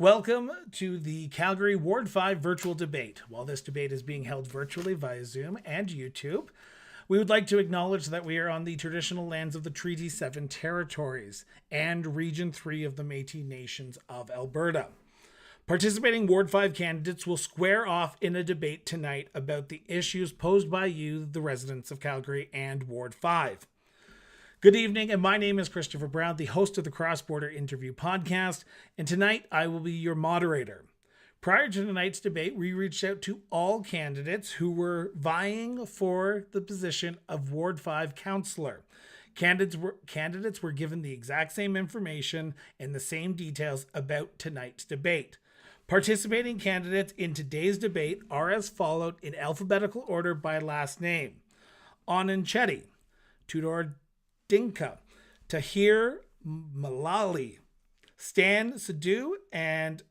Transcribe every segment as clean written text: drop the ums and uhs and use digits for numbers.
Welcome to the Calgary Ward 5 virtual debate. While this debate is being held virtually via Zoom and YouTube, we would like to acknowledge that we are on the traditional lands of the Treaty 7 territories and Region 3 of the Métis Nations of Alberta. Participating Ward 5 candidates will square off in a debate tonight about the issues posed by you, the residents of Calgary and Ward 5. Good evening, and my name is Christopher Brown, the host of the Cross Border Interview podcast, and tonight I will be your moderator. Prior to tonight's debate, we reached out to all candidates who were vying for the position of Ward 5 councillor. Candidates were given the exact same information and the same details about tonight's debate. Participating candidates in today's debate are as followed in alphabetical order by last name: Anand Chetty, Tudor Dinca, Tahir Merali, Sandhu, and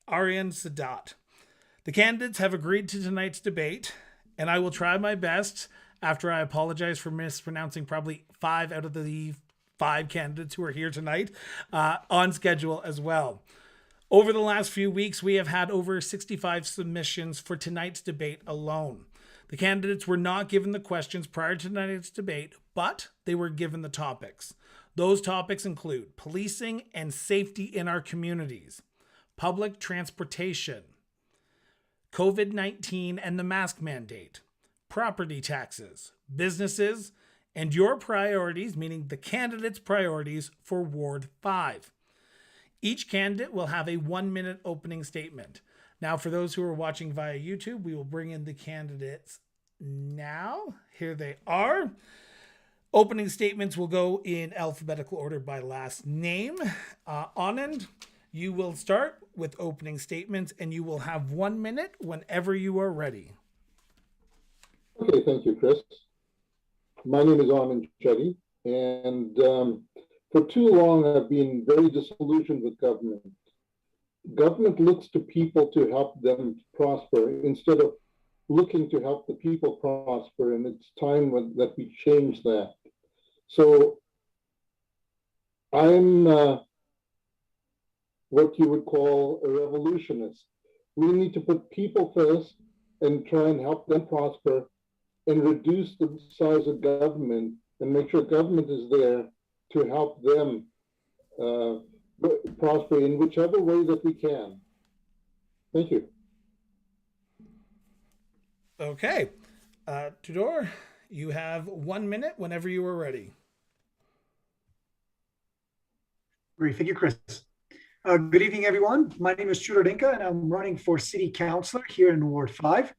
Aryan Sadat. The candidates have agreed to tonight's debate, and I will try my best, after I apologize for mispronouncing probably 5 out of the 5 candidates who are here tonight, on schedule as well. Over the last few weeks, we have had over 65 submissions for tonight's debate alone. The candidates were not given the questions prior to tonight's debate, but they were given the topics. Those topics include policing and safety in our communities, public transportation, COVID-19 and the mask mandate, property taxes, businesses, and your priorities, meaning the candidates' priorities for Ward 5. Each candidate will have a 1-minute opening statement. Now, for those who are watching via YouTube, we will bring in the candidates now. Here they are. Opening statements will go in alphabetical order by last name. Anand, you will start with opening statements, and you will have 1 minute whenever you are ready. Okay, thank you, Chris. My name is Anand Chetty, and for too long I've been very disillusioned with government. Government looks to people to help them prosper instead of looking to help the people prosper, and it's time that we change that. So I'm what you would call a revolutionist. We need to put people first and try and help them prosper and reduce the size of government and make sure government is there to help them prosper in whichever way that we can. Thank you. Okay. Tudor, you have 1 minute whenever you are ready. Great. Thank you, Chris. Good evening, everyone. My name is Tudor Dinca, and I'm running for City Councillor here in Ward 5.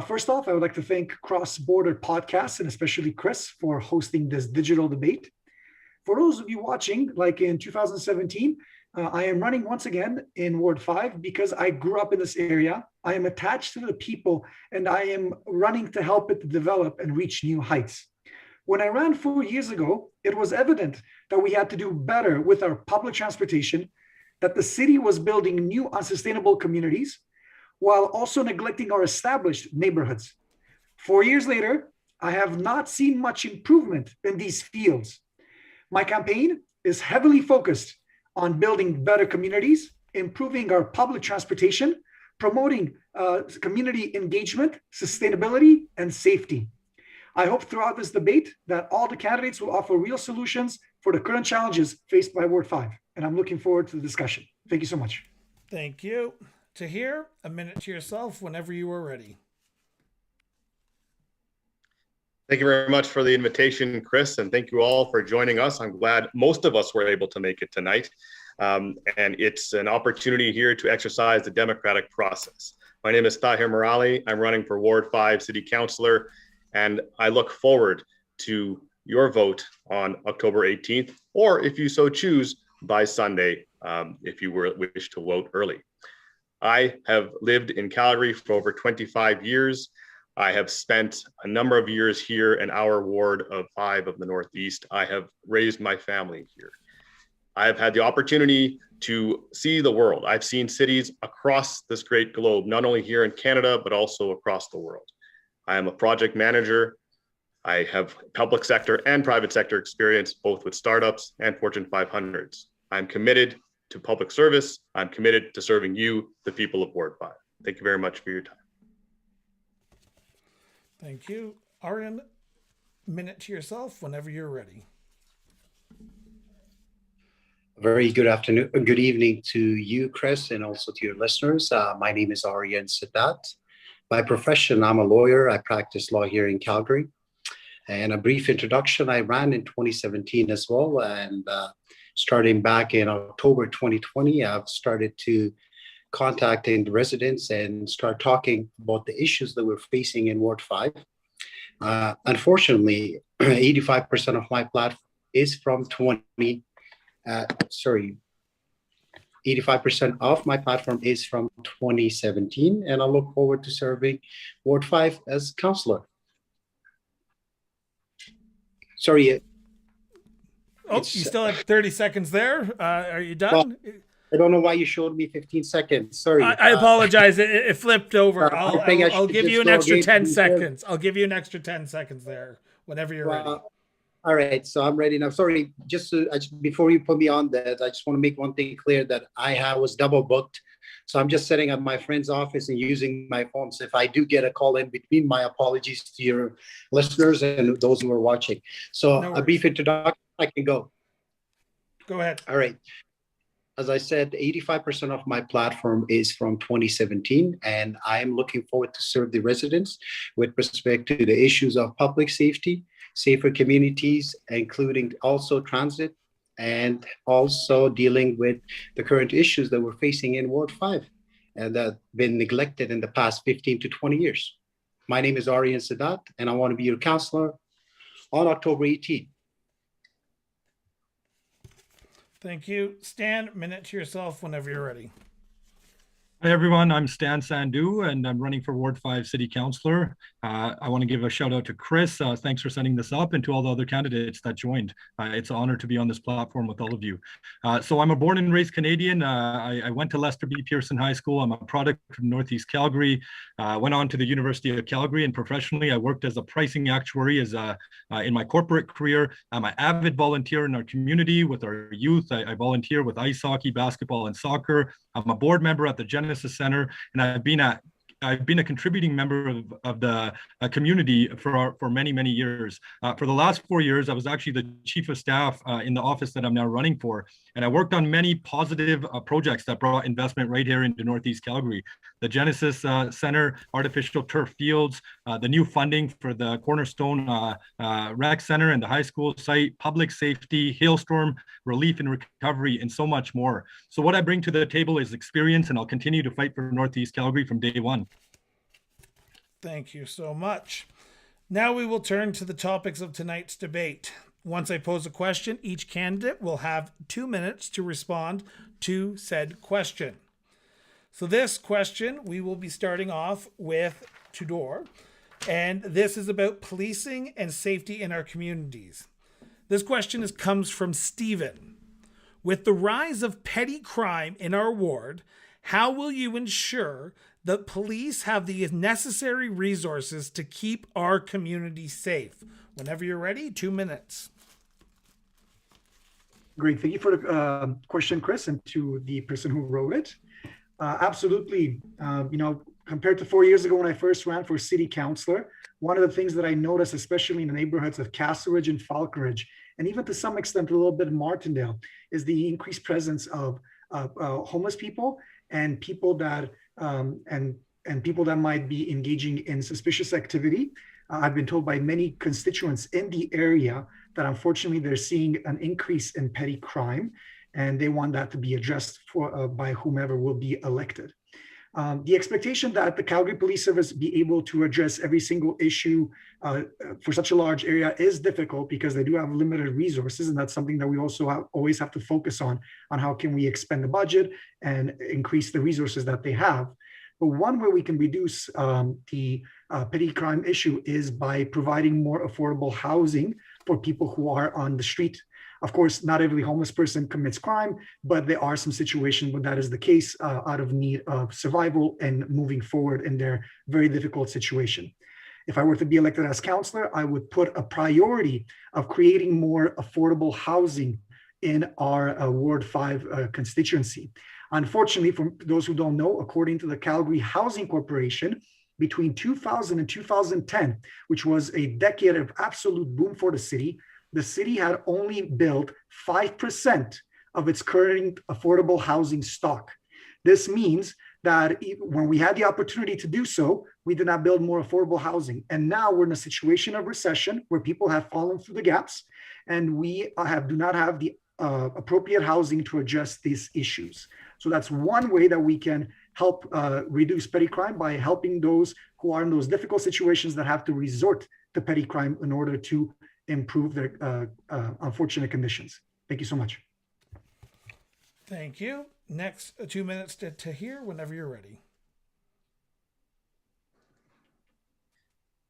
First off, I would like to thank Cross Border Podcasts, and especially Chris, for hosting this digital debate. For those of you watching, like in 2017, I am running once again in Ward 5 because I grew up in this area. I am attached to the people, and I am running to help it develop and reach new heights. When I ran 4 years ago, it was evident that we had to do better with our public transportation, that the city was building new unsustainable communities, while also neglecting our established neighborhoods. 4 years later, I have not seen much improvement in these fields. My campaign is heavily focused on building better communities, improving our public transportation, promoting community engagement, sustainability, and safety. I hope throughout this debate that all the candidates will offer real solutions for the current challenges faced by Ward 5. And I'm looking forward to the discussion. Thank you so much. Thank you. Tahir, a minute to yourself whenever you are ready. Thank you very much for the invitation, Chris, and thank you all for joining us. I'm glad most of us were able to make it tonight. And it's an opportunity here to exercise the democratic process. My name is Tahir Merali. I'm running for Ward 5 City Councillor, and I look forward to your vote on October 18th, or if you so choose, by Sunday, if you wish to vote early. I have lived in Calgary for over 25 years. I have spent a number of years here in our ward of 5 of the Northeast. I have raised my family here. I have had the opportunity to see the world. I've seen cities across this great globe, not only here in Canada, but also across the world. I am a project manager. I have public sector and private sector experience, both with startups and Fortune 500s. I'm committed to public service. I'm committed to serving you, the people of Ward 5. Thank you very much for your time. Thank you. Aryan, minute to yourself whenever you're ready. Very good afternoon, good evening to you, Chris, and also to your listeners. My name is Aryan Sadat. By profession, I'm a lawyer. I practice law here in Calgary. And a brief introduction, I ran in 2017 as well. And starting back in October 2020, I've started to contacting the residents and start talking about the issues that we're facing in Ward 5. Unfortunately, 85% of my platform is from 85% of my platform is from 2017, and I look forward to serving Ward 5 as councillor. Sorry. Oh, you still have 30 seconds there. Are you done? Well, I don't know why you showed me 15 seconds. Sorry. I apologize. It flipped over. I'll give you an extra 10 again. seconds. I'll give you an extra 10 seconds there whenever you're ready. All right, so I'm ready now. Sorry, before you put me on that, I just want to make one thing clear that I was double booked. So I'm just sitting at my friend's office and using my phone. So if I do get a call in between, my apologies to your listeners and those who are watching. So No a brief introduction, I can go. Go ahead. All right. As I said, 85% of my platform is from 2017, and I'm looking forward to serve the residents with respect to the issues of public safety, safer communities, including also transit, and also dealing with the current issues that we're facing in Ward 5 and that have been neglected in the past 15 to 20 years. My name is Aryan Sadat, and I want to be your counselor on October 18th. Thank you. Stan, minute to yourself whenever you're ready. Hi, everyone. I'm Stan Sandhu, and I'm running for Ward 5 City Councillor. I want to give a shout out to Chris. Thanks for setting this up, and to all the other candidates that joined. It's an honor to be on this platform with all of you. So I'm a born and raised Canadian. I went to Lester B. Pearson High School. I'm a product from Northeast Calgary. Went on to the University of Calgary, and professionally, I worked as a pricing actuary in my corporate career. I'm an avid volunteer in our community with our youth. I volunteer with ice hockey, basketball, and soccer. I'm a board member at the Genesis Center, and I've been a contributing member of the community for many years. For the last 4 years, I was actually the chief of staff in the office that I'm now running for. And I worked on many positive projects that brought investment right here into Northeast Calgary. The Genesis Center, artificial turf fields, the new funding for the Cornerstone Rec Center and the high school site, public safety, hailstorm relief and recovery, and so much more. So what I bring to the table is experience, and I'll continue to fight for Northeast Calgary from day one. Thank you so much. Now we will turn to the topics of tonight's debate. Once I pose a question, each candidate will have 2 minutes to respond to said question. So this question, we will be starting off with Tudor, and this is about policing and safety in our communities. This question comes from Stephen. With the rise of petty crime in our ward, how will you ensure that police have the necessary resources to keep our community safe? Whenever you're ready, 2 minutes. Great. Thank you for the question, Chris, and to the person who wrote it. Absolutely. Compared to 4 years ago when I first ran for city councillor, one of the things that I noticed, especially in the neighborhoods of Castleridge and Falconridge, and even to some extent a little bit in Martindale, is the increased presence of homeless people and people that people that might be engaging in suspicious activity. I've been told by many constituents in the area that unfortunately they're seeing an increase in petty crime, and they want that to be addressed by whomever will be elected. The expectation that the Calgary Police Service be able to address every single issue for such a large area is difficult because they do have limited resources, and that's something that we also always have to focus on how can we expend the budget and increase the resources that they have. But one way we can reduce the petty crime issue is by providing more affordable housing for people who are on the street. Of course, not every homeless person commits crime, but there are some situations where that is the case out of need of survival and moving forward in their very difficult situation. If I were to be elected as councillor, I would put a priority of creating more affordable housing in our Ward 5 constituency. Unfortunately, for those who don't know, according to the Calgary Housing Corporation, between 2000 and 2010, which was a decade of absolute boom for the city had only built 5% of its current affordable housing stock. This means that when we had the opportunity to do so, we did not build more affordable housing. And now we're in a situation of recession where people have fallen through the gaps, and we do not have the appropriate housing to address these issues. So that's one way that we can help reduce petty crime, by helping those who are in those difficult situations that have to resort to petty crime in order to improve their unfortunate conditions. Thank you so much. Thank you. Next, 2 minutes to Tahir, whenever you're ready.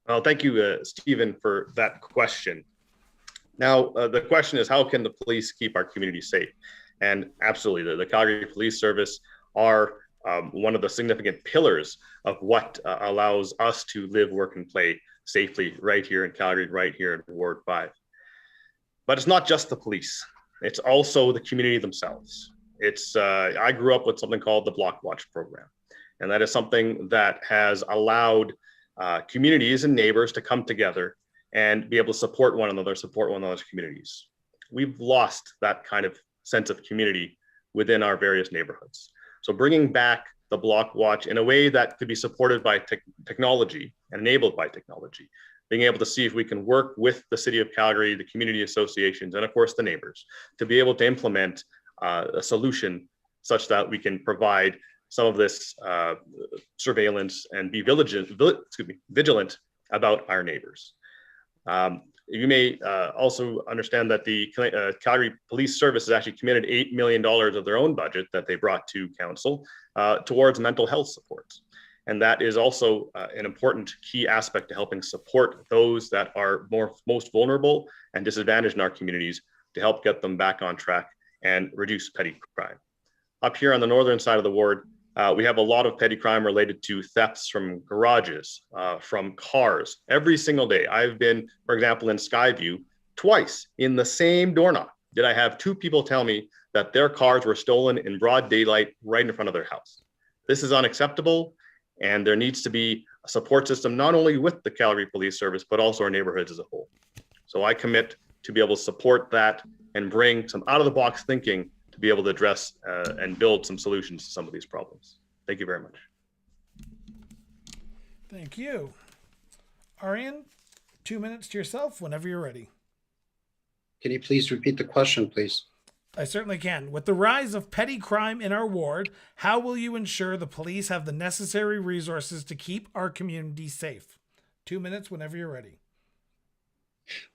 Well, thank you, Stephen, for that question. Now, the question is, how can the police keep our community safe? And absolutely, the Calgary Police Service are one of the significant pillars of what allows us to live, work, and play safely right here in Calgary, right here in Ward 5. But it's not just the police. It's also the community themselves. I grew up with something called the Block Watch program. And that is something that has allowed communities and neighbors to come together and be able to support one another's communities. We've lost that kind of sense of community within our various neighborhoods. So bringing back the Block Watch in a way that could be supported by technology and enabled by technology, being able to see if we can work with the City of Calgary, the community associations, and of course the neighbors, to be able to implement a solution such that we can provide some of this surveillance and be vigilant about our neighbors. You may also understand that the Calgary Police Service has actually committed $8 million of their own budget that they brought to council towards mental health supports. And that is also an important key aspect to helping support those that are most vulnerable and disadvantaged in our communities, to help get them back on track and reduce petty crime. Up here on the northern side of the ward, we have a lot of petty crime related to thefts from garages, from cars. Every single day, I've been, for example, in Skyview, twice in the same door knock did I have two people tell me that their cars were stolen in broad daylight right in front of their house. This is unacceptable, and there needs to be a support system, not only with the Calgary Police Service, but also our neighborhoods as a whole. So I commit to be able to support that and bring some out-of-the-box thinking to be able to address and build some solutions to some of these problems. Thank you very much. Thank you. Aryan, 2 minutes to yourself whenever you're ready. Can you please repeat the question, please? I certainly can. With the rise of petty crime in our ward, how will you ensure the police have the necessary resources to keep our community safe? 2 minutes whenever you're ready.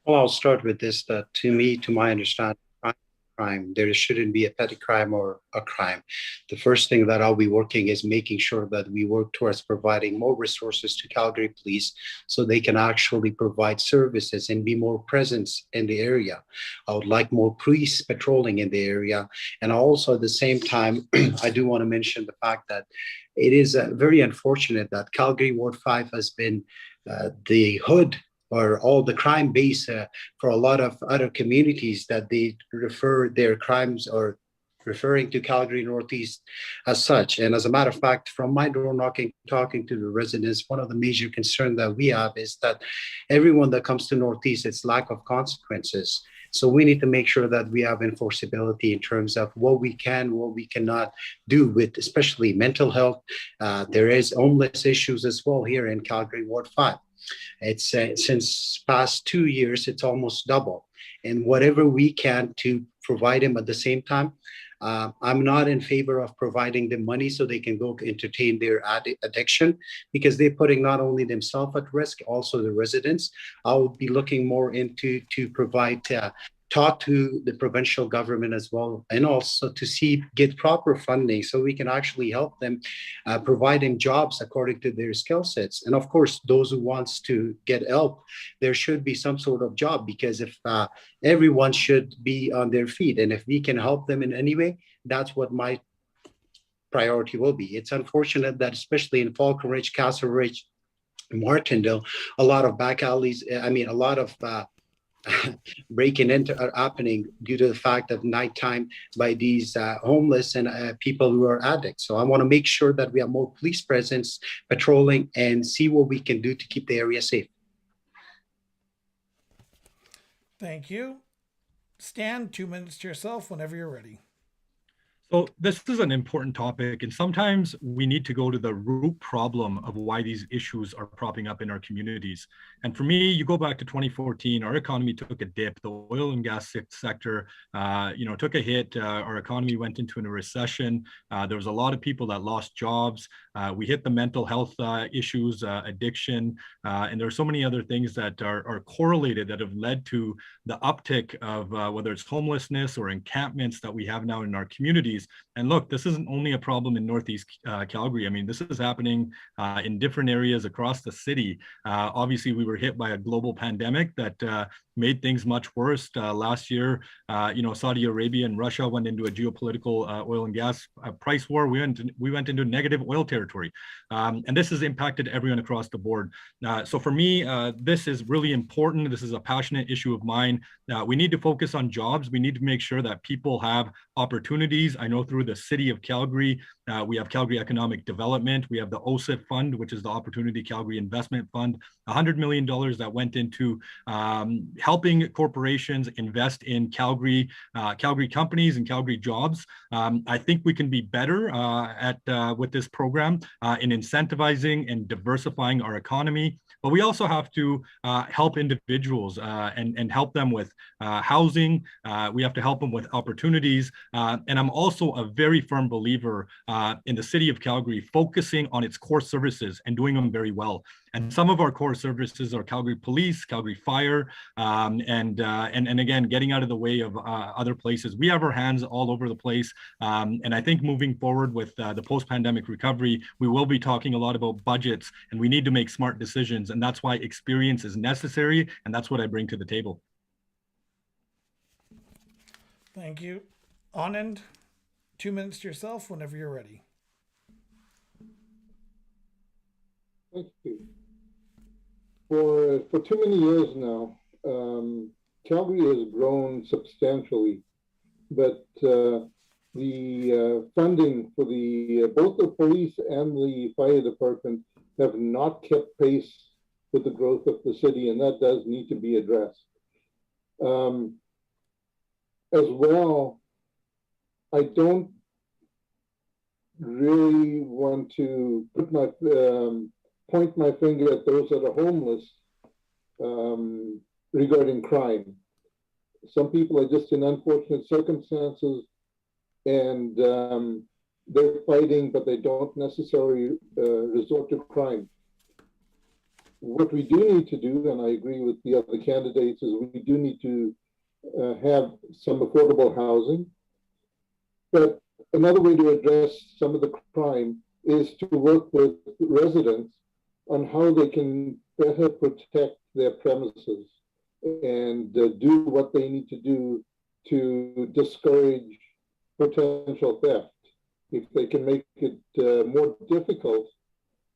Well, I'll start with this, that to my understanding, crime, there shouldn't be a petty crime or a crime. The first thing that I'll be working is making sure that we work towards providing more resources to Calgary Police so they can actually provide services and be more present in the area. I would like more police patrolling in the area. And also at the same time, I do want to mention the fact that it is very unfortunate that Calgary Ward 5 has been the hood or all the crime base for a lot of other communities, that they refer their crimes or referring to Calgary Northeast as such. And as a matter of fact, from my door knocking, talking to the residents, one of the major concerns that we have is that everyone that comes to Northeast, it's lack of consequences. So we need to make sure that we have enforceability in terms of what we can, what we cannot do with, especially mental health. There is homeless issues as well here in Calgary Ward 5. It's since past 2 years, it's almost double. And whatever we can to provide them at the same time, I'm not in favor of providing them money so they can go entertain their addiction, because they're putting not only themselves at risk, also the residents. I'll be looking more into to provide talk to the provincial government as well, and also to get proper funding so we can actually help them, provide them jobs according to their skill sets. And of course, those who wants to get help, there should be some sort of job, because if everyone should be on their feet, and if we can help them in any way, that's what my priority will be. It's unfortunate that especially in Falconridge, Castle Ridge, Martindale, a lot of back alleys, a lot of breaking into are happening due to the fact of nighttime by these homeless and people who are addicts. So I want to make sure that we have more police presence patrolling and see what we can do to keep the area safe. Thank you. Stan, 2 minutes to yourself whenever you're ready. So this is an important topic, and sometimes we need to go to the root problem of why these issues are propping up in our communities. And for me, you go back to 2014, our economy took a dip. The oil and gas sector, took a hit. Our economy went into a recession. There was a lot of people that lost jobs. We hit the mental health issues, addiction, and there are so many other things that are correlated that have led to the uptick of whether it's homelessness or encampments that we have now in our communities. And look, this isn't only a problem in Northeast Calgary. I mean, this is happening in different areas across the city. Obviously, we were hit by a global pandemic that made things much worse. Last year, Saudi Arabia and Russia went into a geopolitical oil and gas price war. We went into negative oil territory. And this has impacted everyone across the board. So for me, this is really important. This is a passionate issue of mine. We need to focus on jobs. We need to make sure that people have opportunities. I know through the city of Calgary, we have Calgary Economic Development. We have the OSIP Fund, which is the Opportunity Calgary Investment Fund, $100 million that went into helping corporations invest in Calgary companies and Calgary jobs. I think we can be better with this program in incentivizing and diversifying our economy. But we also have to help individuals and help them with housing. We have to help them with opportunities. And I'm also a very firm believer in the city of Calgary focusing on its core services and doing them very well. And some of our core services are Calgary Police, Calgary Fire, and again, getting out of the way of other places. We have our hands all over the place. And I think moving forward with the post-pandemic recovery, we will be talking a lot about budgets, and we need to make smart decisions. And that's why experience is necessary. And that's what I bring to the table. Thank you. Anand, 2 minutes to yourself whenever you're ready. Thank you. For too many years now, Calgary has grown substantially, but the funding for both the police and the fire department have not kept pace with the growth of the city, and that does need to be addressed. As well, I don't really want to point my finger at those that are homeless regarding crime. Some people are just in unfortunate circumstances, and they're fighting, but they don't necessarily resort to crime. What we do need to do, and I agree with the other candidates, is we do need to have some affordable housing. But another way to address some of the crime is to work with residents on how they can better protect their premises and do what they need to do to discourage potential theft. If they can make it more difficult,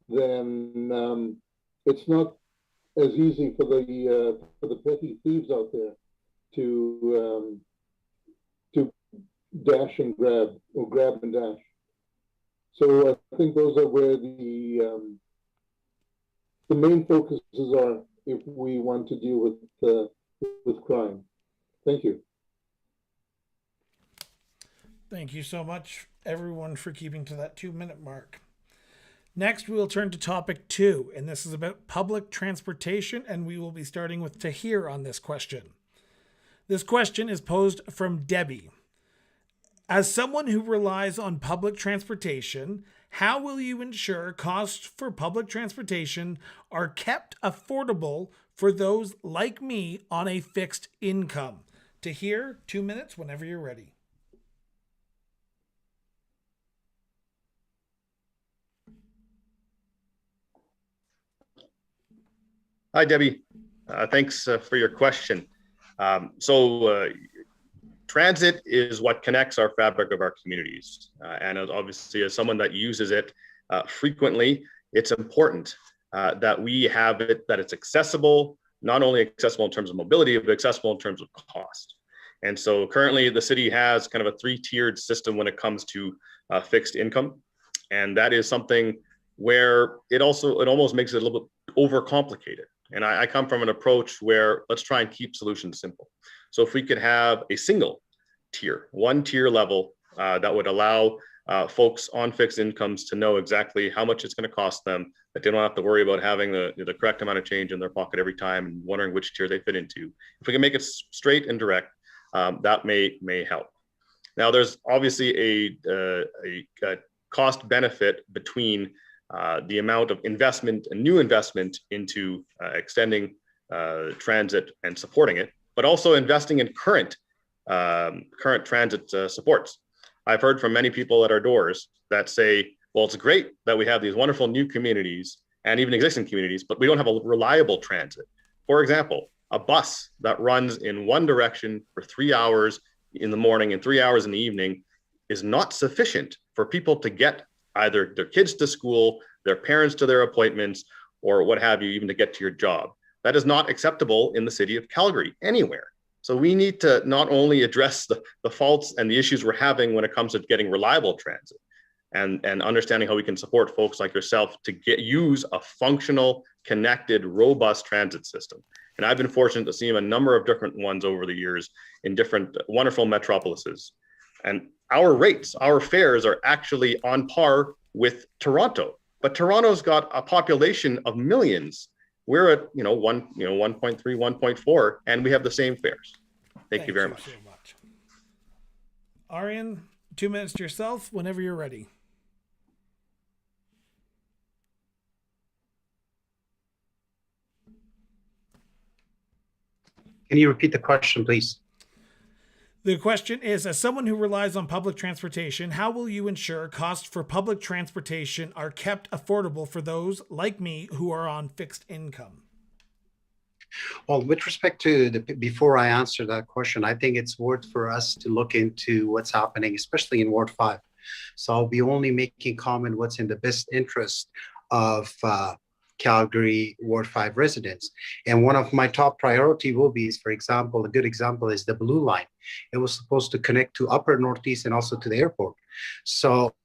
then it's not as easy for the petty thieves out there to dash and grab, or grab and dash. So I think those are where the main focuses are if we want to deal with crime. Thank you. Thank you so much, everyone, for keeping to that 2-minute mark. Next, we will turn to topic 2, and this is about public transportation, and we will be starting with Tahir on this question. This question is posed from Debbie. As someone who relies on public transportation, how will you ensure costs for public transportation are kept affordable for those like me on a fixed income? Tahir, 2 minutes whenever you're ready. Hi, Debbie. Thanks for your question. Transit is what connects our fabric of our communities. And obviously, as someone that uses it frequently, it's important that we have it, that it's accessible, not only accessible in terms of mobility, but accessible in terms of cost. And so currently the city has kind of a 3-tiered system when it comes to fixed income. And that is something where it almost makes it a little bit overcomplicated. And I come from an approach where let's try and keep solutions simple. So if we could have a single tier, 1-tier level that would allow folks on fixed incomes to know exactly how much it's going to cost them, that they don't have to worry about having the correct amount of change in their pocket every time and wondering which tier they fit into. If we can make it straight and direct, that may help. Now, there's obviously a cost benefit between the amount of investment and new investment into extending transit and supporting it, but also investing in current transit supports. I've heard from many people at our doors that say, well, it's great that we have these wonderful new communities and even existing communities, but we don't have a reliable transit. For example, a bus that runs in one direction for 3 hours in the morning and 3 hours in the evening is not sufficient for people to get either their kids to school, their parents to their appointments, or what have you, even to get to your job. That is not acceptable in the city of Calgary anywhere. So we need to not only address the faults and the issues we're having when it comes to getting reliable transit and understanding how we can support folks like yourself to use a functional, connected, robust transit system. And I've been fortunate to see a number of different ones over the years in different wonderful metropolises. And our rates, our fares are actually on par with Toronto. But Toronto's got a population of millions. We're at 1.3, 1.4, and we have the same fares. Thank you very much. So much. Aryan, 2 minutes to yourself whenever you're ready. Can you repeat the question, please? The question is, as someone who relies on public transportation, how will you ensure costs for public transportation are kept affordable for those like me who are on fixed income? Well, with respect to before I answer that question, I think it's worth for us to look into what's happening, especially in Ward 5. So I'll be only making comment what's in the best interest of Calgary Ward 5 residents. And one of my top priority will be, for example, a good example is the Blue Line. It was supposed to connect to Upper Northeast and also to the airport. So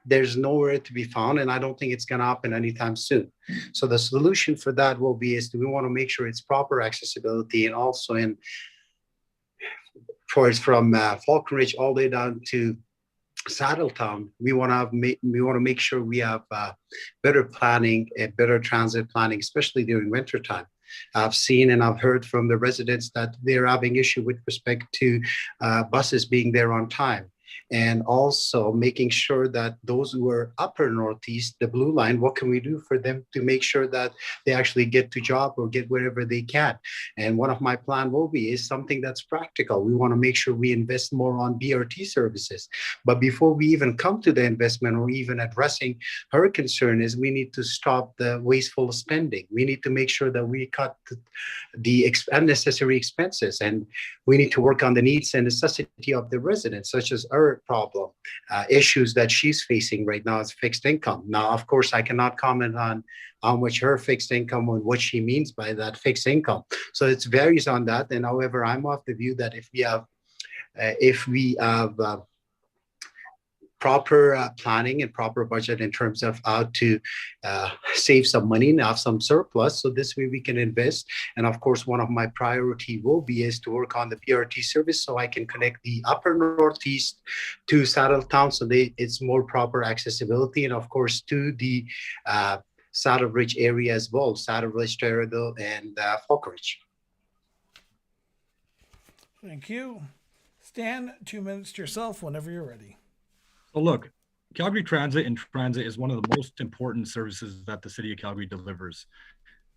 there's nowhere to be found, and I don't think it's going to happen anytime soon. So the solution for that will be is we want to make sure it's proper accessibility, and also from Falconridge all the way down to Saddletown, we want to make sure we have better planning and better transit planning, especially during winter time. I've seen and I've heard from the residents that they're having issue with respect to buses being there on time. And also making sure that those who are Upper Northeast, the Blue Line, what can we do for them to make sure that they actually get to job or get wherever they can? And one of my plan will be is something that's practical. We want to make sure we invest more on BRT services. But before we even come to the investment or even addressing her concern is we need to stop the wasteful spending. We need to make sure that we cut the unnecessary expenses, and we need to work on the needs and necessity of the residents, such as her problem, issues that she's facing right now is fixed income. Now, of course, I cannot comment on how much her fixed income and what she means by that fixed income. So it varies on that. And however, I'm of the view that if we have proper planning and proper budget in terms of how to save some money and have some surplus, so this way we can invest. And of course, one of my priority will be is to work on the BRT service so I can connect the Upper Northeast to Saddletown so it's more proper accessibility, and of course to the Saddlebridge area as well, Saddlebridge, Terradale, and Falconridge. Thank you. Stan, 2 minutes to yourself whenever you're ready. So look, Calgary Transit and transit is one of the most important services that the city of Calgary delivers.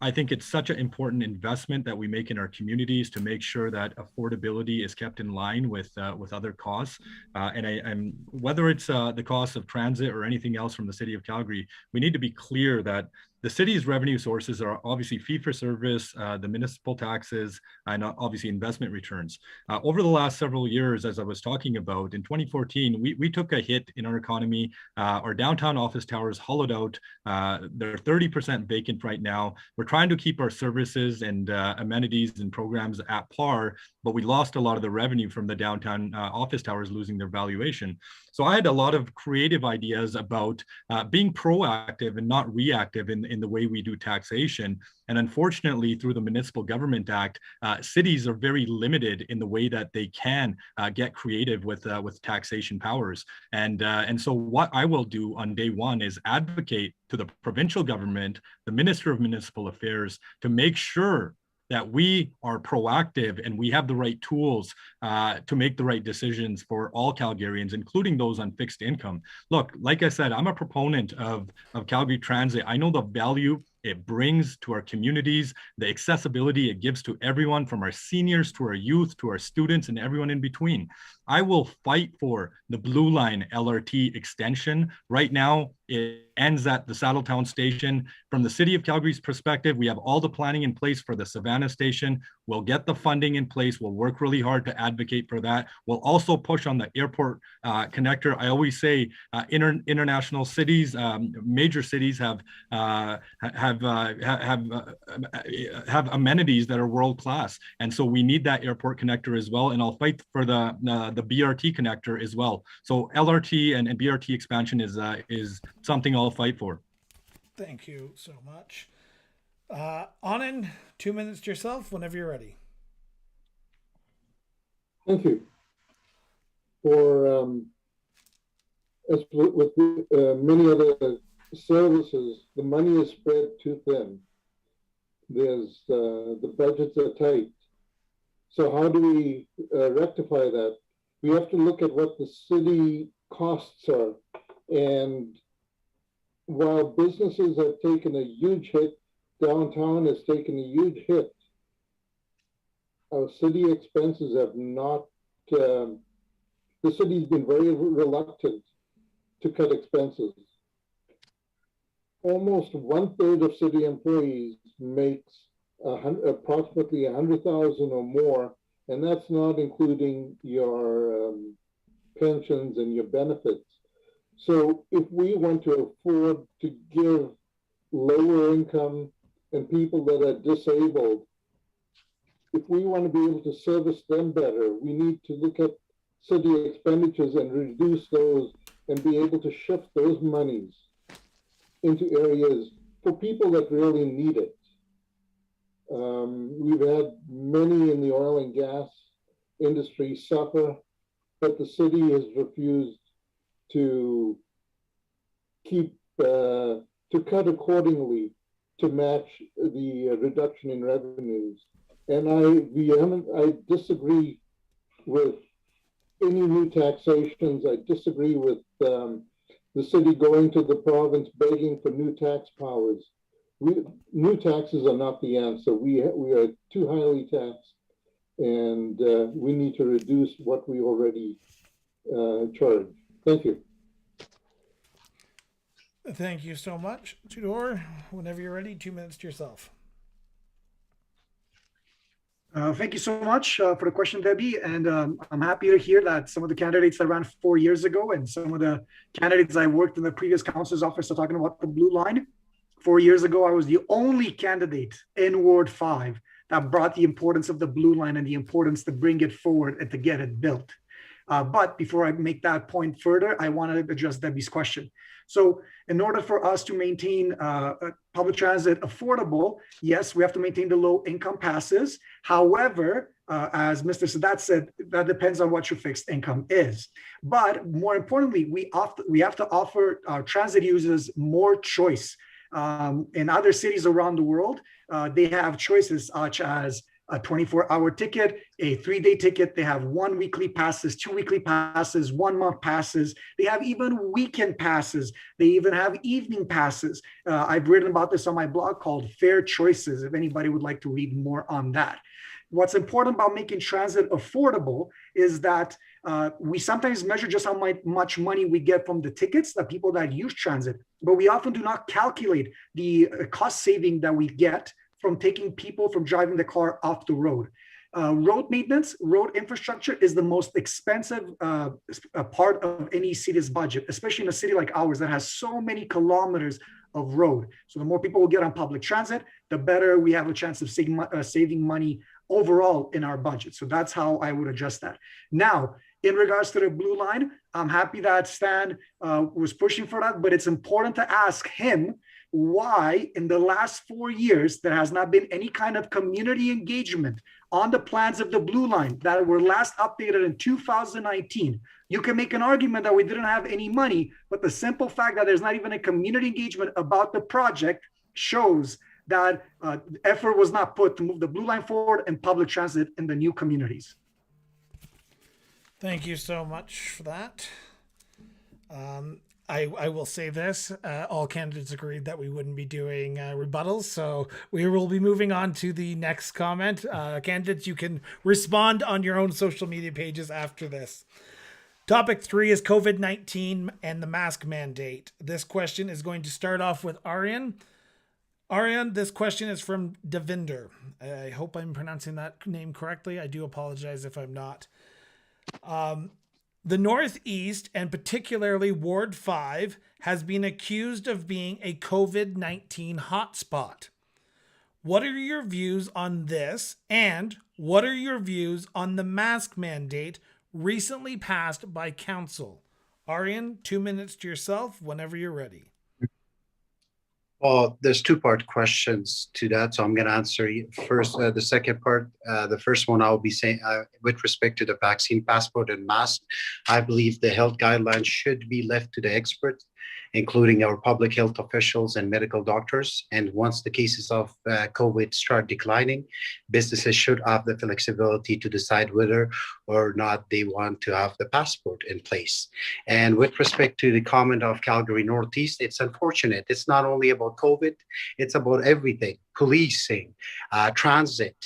I think it's such an important investment that we make in our communities to make sure that affordability is kept in line with other costs. And whether it's the cost of transit or anything else from the city of Calgary, we need to be clear that the city's revenue sources are obviously fee-for-service, the municipal taxes, and obviously investment returns. Over the last several years, as I was talking about, in 2014, we took a hit in our economy. Our downtown office towers hollowed out. They're 30% vacant right now. We're trying to keep our services and amenities and programs at par, but we lost a lot of the revenue from the downtown office towers losing their valuation. So I had a lot of creative ideas about being proactive and not reactive in the way we do taxation. And unfortunately, through the Municipal Government Act, cities are very limited in the way that they can get creative with taxation powers. And so what I will do on day one is advocate to the provincial government, the Minister of Municipal Affairs, to make sure that we are proactive and we have the right tools to make the right decisions for all Calgarians, including those on fixed income. Look, like I said, I'm a proponent of Calgary Transit. I know the value it brings to our communities, the accessibility it gives to everyone, from our seniors to our youth to our students and everyone in between. I will fight for the Blue Line LRT extension. Right now, it ends at the Saddletown station. From the City of Calgary's perspective, we have all the planning in place for the Savannah station. We'll get the funding in place. We'll work really hard to advocate for that. We'll also push on the airport connector. I always say international cities, major cities have amenities that are world class, and so we need that airport connector as well. And I'll fight for the BRT connector as well. So LRT and BRT expansion is something I'll fight for. Thank you so much. Anand, 2 minutes to yourself whenever you're ready. Thank you. For as with many other services, the money is spread too thin. There's the budgets are tight. So how do we rectify that? We have to look at what the city costs are. And while businesses have taken a huge hit, downtown has taken a huge hit. Our city expenses have not, the city's been very reluctant to cut expenses. Almost 1/3 of city employees makes approximately 100,000 or more, and that's not including your pensions and your benefits. So if we want to afford to give lower income and people that are disabled, if we want to be able to service them better, we need to look at city expenditures and reduce those and be able to shift those monies into areas for people that really need it. We've had many in the oil and gas industry suffer, but the city has refused to cut accordingly to match the reduction in revenues. And I disagree with any new taxations. I disagree with the city going to the province begging for new tax powers. New taxes are not the answer. We are too highly taxed, and we need to reduce what we already charge. Thank you. Thank you so much. Tudor, whenever you're ready, 2 minutes to yourself. Thank you so much for the question, Debbie. And I'm happy to hear that some of the candidates that ran 4 years ago and some of the candidates I worked in the previous council's office are talking about the Blue Line. 4 years ago, I was the only candidate in Ward 5 that brought the importance of the Blue Line and the importance to bring it forward and to get it built. But before I make that point further, I want to address Debbie's question. So in order for us to maintain public transit affordable, yes, we have to maintain the low income passes. However, as Mr. Sadat said, that depends on what your fixed income is. But more importantly, we have to offer transit users more choice. In other cities around the world, they have choices such as a 24-hour ticket, a 3-day ticket. They have 1 weekly passes, 2 weekly passes, 1 month passes. They have even weekend passes. They even have evening passes. I've written about this on my blog called Fair Choices, if anybody would like to read more on that. What's important about making transit affordable is that We sometimes measure just how much money we get from the tickets, the people that use transit, but we often do not calculate the cost saving that we get from taking people from driving the car off the road. Road maintenance, road infrastructure is the most expensive part of any city's budget, especially in a city like ours that has so many kilometers of road. So the more people will get on public transit, the better we have a chance of saving money overall in our budget. So that's how I would adjust that. Now, in regards to the blue line, I'm happy that Stan was pushing for that, but it's important to ask him why in the last 4 years there has not been any kind of community engagement on the plans of the blue line that were last updated in 2019. You can make an argument that we didn't have any money, but the simple fact that there's not even a community engagement about the project shows that effort was not put to move the blue line forward and public transit in the new communities. Thank you so much for that. I will say this, all candidates agreed that we wouldn't be doing rebuttals, so we will be moving on to the next comment. Candidates, you can respond on your own social media pages after this. Topic 3 is COVID-19 and the mask mandate. This question is going to start off with Aryan. Aryan, this question is from Devinder. I hope I'm pronouncing that name correctly. I do apologize if I'm not. The Northeast, and particularly Ward 5, has been accused of being a COVID-19 hotspot. What are your views on this? And what are your views on the mask mandate recently passed by council? Aryan, 2 minutes to yourself whenever you're ready. Well, there's two-part questions to that, so I'm going to answer first the second part. The first one I'll be saying with respect to the vaccine passport and mask, I believe the health guidelines should be left to the experts, including our public health officials and medical doctors. And once the cases of COVID start declining, businesses should have the flexibility to decide whether or not they want to have the passport in place. And with respect to the comment of Calgary Northeast, it's unfortunate. It's not only about COVID, it's about everything, policing, transit,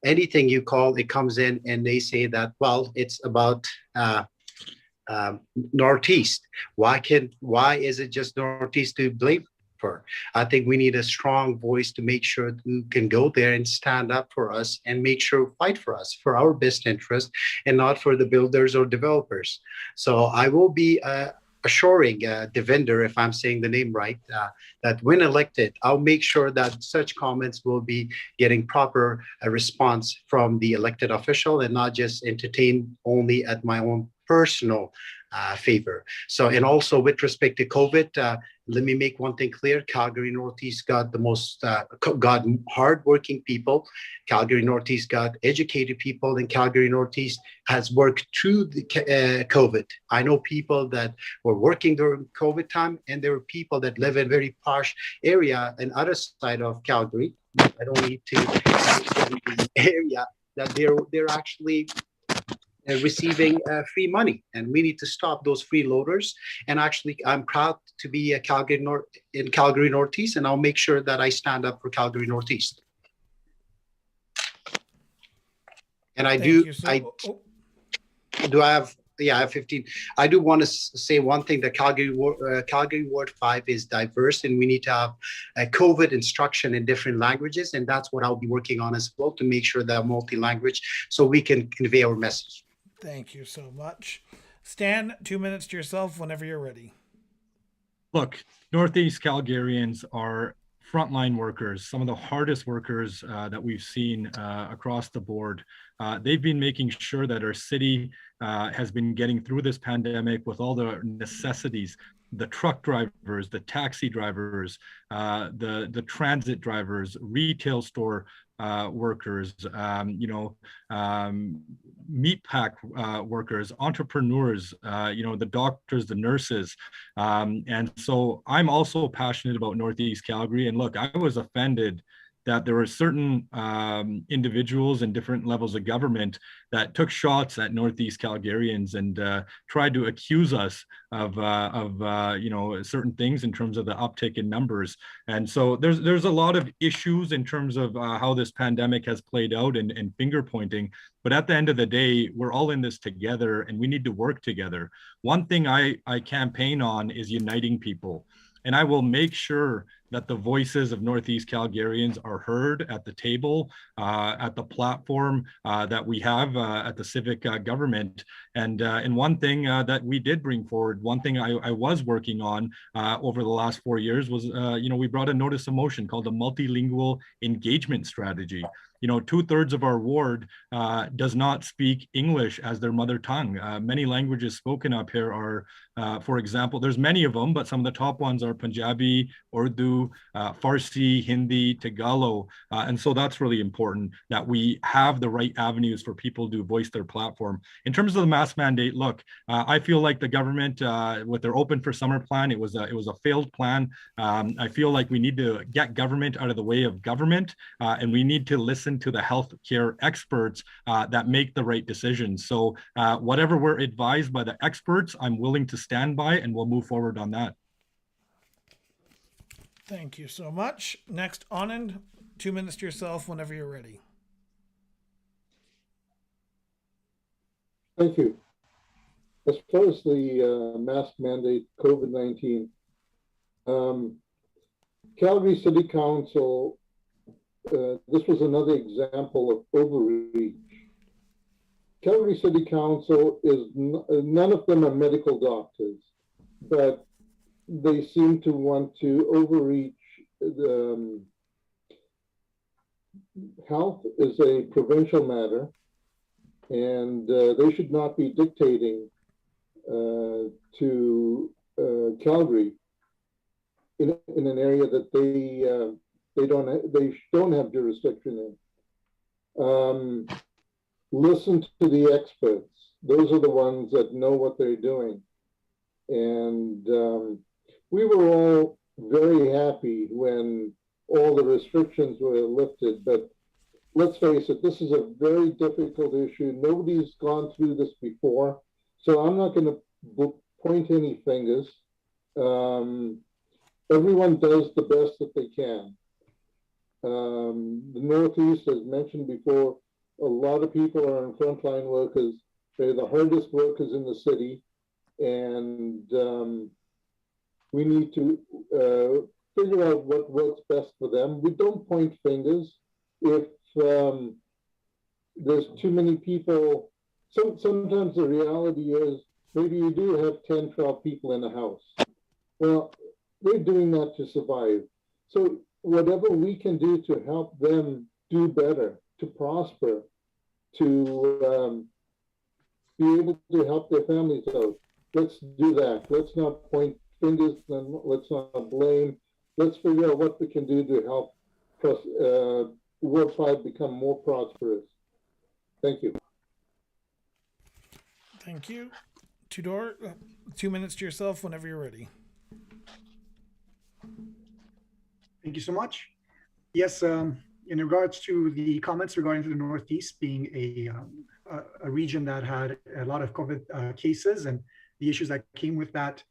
anything you call, it comes in and they say that, well, it's about Northeast. Why is it just Northeast to blame for? I think we need a strong voice to make sure you can go there and stand up for us and make sure fight for us, for our best interest, and not for the builders or developers. So I will be assuring Devinder, if I'm saying the name right, that when elected, I'll make sure that such comments will be getting proper response from the elected official and not just entertained only at my own personal favor. So, and also with respect to COVID, let me make one thing clear. Calgary Northeast got the most, got hardworking people. Calgary Northeast got educated people, and Calgary Northeast has worked through the COVID. I know people that were working during COVID time, and there were people that live in very posh area in other side of Calgary. I don't need to the area that they're actually receiving free money, and we need to stop those freeloaders. And actually, I'm proud to be a Calgary Northeast, and I'll make sure that I stand up for Calgary Northeast. And I do have 15. I do want to say one thing, that Calgary Ward 5 is diverse, and we need to have COVID instruction in different languages, and that's what I'll be working on as well, to make sure that multi-language, so we can convey our message. Thank you so much. Stan, 2 minutes to yourself whenever you're ready. Look, Northeast Calgarians are frontline workers, some of the hardest workers that we've seen across the board. They've been making sure that our city has been getting through this pandemic with all the necessities. The truck drivers, the taxi drivers, the transit drivers, retail store workers, meat pack workers, entrepreneurs, the doctors, the nurses. And so I'm also passionate about Northeast Calgary. And look, I was offended that there were certain individuals and different levels of government that took shots at Northeast Calgarians and tried to accuse us of certain things in terms of the uptick in numbers. And so there's a lot of issues in terms of how this pandemic has played out and finger pointing. But at the end of the day, we're all in this together and we need to work together. One thing I campaign on is uniting people. And I will make sure that the voices of Northeast Calgarians are heard at the table, at the platform that we have at the civic government. And one thing that we did bring forward, one thing I was working on over the last 4 years was, we brought a notice of motion called the Multilingual Engagement Strategy. 2/3 of our ward does not speak English as their mother tongue. Many languages spoken up here are, for example, there's many of them, but some of the top ones are Punjabi, Urdu, Farsi, Hindi, Tagalog. And so that's really important that we have the right avenues for people to voice their platform. In terms of the mask mandate, look, I feel like the government, with their Open for Summer plan, it was a failed plan. I feel like we need to get government out of the way of government, and we need to listen to the healthcare experts that make the right decisions. So whatever we're advised by the experts, I'm willing to stand by, and we'll move forward on that. Thank you so much. Next, Anand, 2 minutes to yourself whenever you're ready. Thank you. As far as the mask mandate, COVID-19, Calgary City Council, this was another example of overreach. Calgary City Council is, none of them are medical doctors, but they seem to want to overreach. Health is a provincial matter, and they should not be dictating to Calgary in an area that they don't have jurisdiction in. Listen to the experts; those are the ones that know what they're doing. And we were all very happy when all the restrictions were lifted, but let's face it, this is a very difficult issue. Nobody's gone through this before, so I'm not going to point any fingers. Everyone does the best that they can. The Northeast, as mentioned before, a lot of people are frontline workers. They're the hardest workers in the city, and we need to figure out what works best for them. We don't point fingers. If there's too many people, sometimes the reality is maybe you do have 10, 12 people in a house. Well, they're doing that to survive. So whatever we can do to help them do better, to prosper, to be able to help their families out, let's do that. Let's not point fingers, and let's not blame. Let's figure out what we can do to help Ward 5 become more prosperous. Thank you. Thank you. Tudor, 2 minutes to yourself whenever you're ready. Thank you so much. Yes, in regards to the comments regarding to the Northeast being a region that had a lot of COVID cases and the issues that came with that,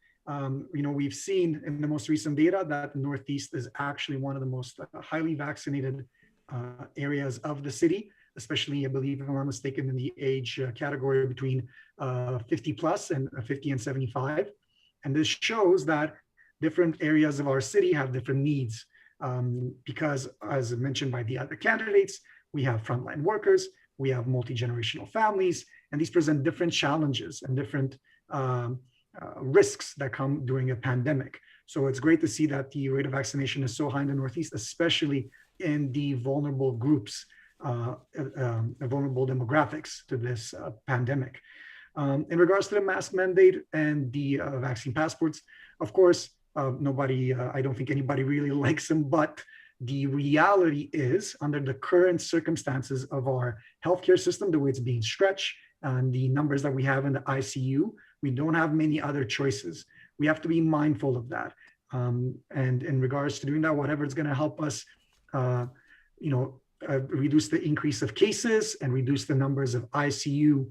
we've seen in the most recent data that the Northeast is actually one of the most highly vaccinated areas of the city, especially, I believe, if I'm not mistaken, in the age category between 50 plus and 50 and 75. And this shows that different areas of our city have different needs. Because, as mentioned by the other candidates, we have frontline workers, we have multi-generational families, and these present different challenges and different risks that come during a pandemic. So it's great to see that the rate of vaccination is so high in the Northeast, especially in the vulnerable groups, vulnerable demographics to this pandemic. In regards to the mask mandate and the vaccine passports, of course, I don't think anybody really likes them, but the reality is, under the current circumstances of our healthcare system, the way it's being stretched and the numbers that we have in the ICU, we don't have many other choices. We have to be mindful of that. And in regards to doing that, whatever is going to help us reduce the increase of cases and reduce the numbers of ICU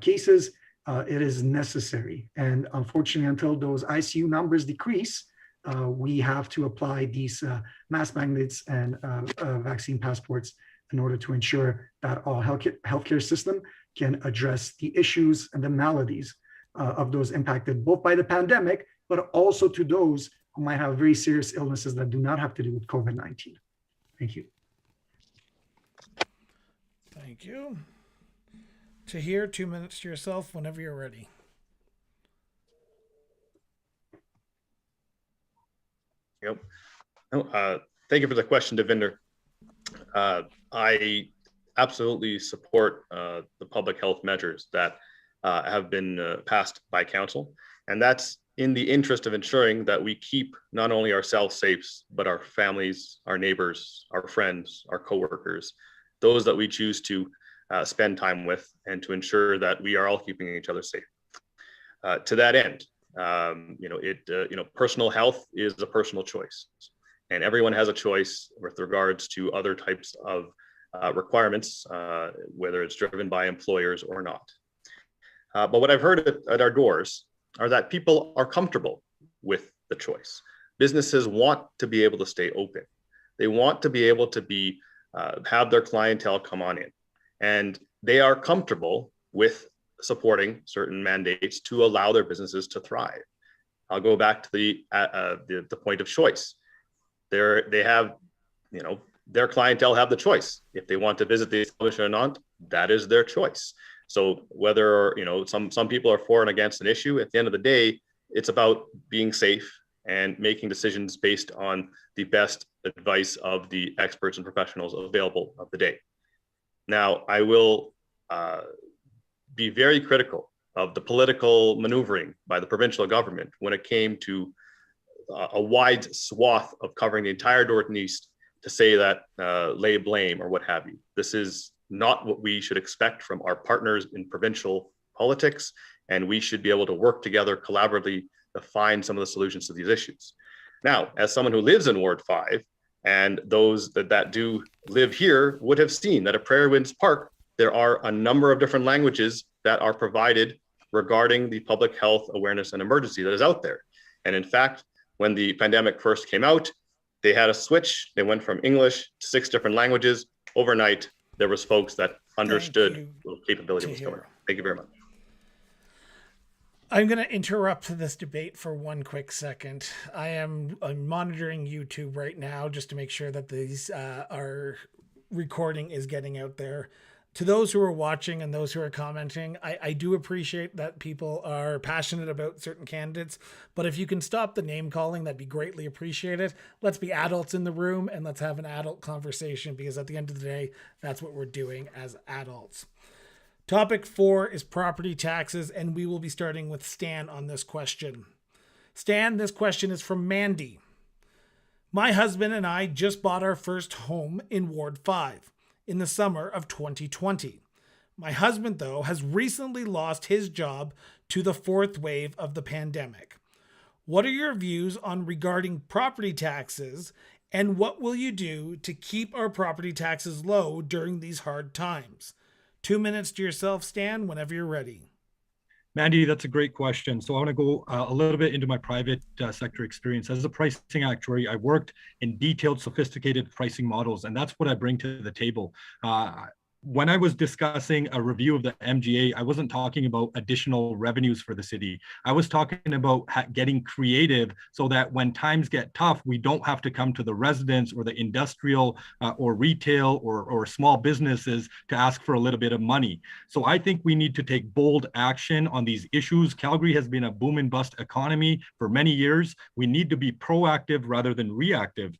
cases, it is necessary. And unfortunately, until those ICU numbers decrease, we have to apply these mask mandates and vaccine passports in order to ensure that our healthcare system can address the issues and the maladies of those impacted both by the pandemic, but also to those who might have very serious illnesses that do not have to do with COVID-19. Thank you. Thank you. Tahir, 2 minutes to yourself whenever you're ready. Yep. Thank you for the question, Devinder. I absolutely support the public health measures that have been passed by council, and that's in the interest of ensuring that we keep not only ourselves safe, but our families, our neighbors, our friends, our coworkers, those that we choose to spend time with, and to ensure that we are all keeping each other safe. To that end, personal health is a personal choice, and everyone has a choice with regards to other types of requirements, whether it's driven by employers or not. But what I've heard at our doors are that people are comfortable with the choice. Businesses want to be able to stay open. They want to be able to have their clientele come on in, and they are comfortable with supporting certain mandates to allow their businesses to thrive. I'll go back to the point of choice. They have, their clientele have the choice. If they want to visit the establishment or not, that is their choice. So whether, some people are for and against an issue, at the end of the day, it's about being safe and making decisions based on the best advice of the experts and professionals available of the day. Now, I will be very critical of the political maneuvering by the provincial government when it came to a wide swath of covering the entire Northeast to say that lay blame or what have you. This is not what we should expect from our partners in provincial politics, and we should be able to work together collaboratively to find some of the solutions to these issues. Now, as someone who lives in Ward 5, and those that do live here would have seen that at Prairie Winds Park, there are a number of different languages that are provided regarding the public health awareness and emergency that is out there. And in fact, when the pandemic first came out, they had a switch. They went from English to 6 different languages. Overnight, there was folks that understood what capability was going on. Thank you very much. I'm going to interrupt this debate for one quick second. I'm monitoring YouTube right now just to make sure that our recording is getting out there. To those who are watching and those who are commenting, I do appreciate that people are passionate about certain candidates, but if you can stop the name calling, that'd be greatly appreciated. Let's be adults in the room and let's have an adult conversation, because at the end of the day, that's what we're doing as adults. Topic 4 is property taxes, and we will be starting with Stan on this question. Stan, this question is from Mandy. My husband and I just bought our first home in Ward 5 in the summer of 2020. My husband, though, has recently lost his job to the 4th wave of the pandemic. What are your views on regarding property taxes, and what will you do to keep our property taxes low during these hard times? 2 minutes to yourself, Stan, whenever you're ready. Mandy, that's a great question. So I want to go a little bit into my private sector experience. As a pricing actuary, I worked in detailed, sophisticated pricing models, and that's what I bring to the table. When I was discussing a review of the MGA, I wasn't talking about additional revenues for the city. I was talking about getting creative so that when times get tough, we don't have to come to the residents or the industrial or retail or small businesses to ask for a little bit of money. So I think we need to take bold action on these issues. Calgary has been a boom and bust economy for many years. We need to be proactive rather than reactive.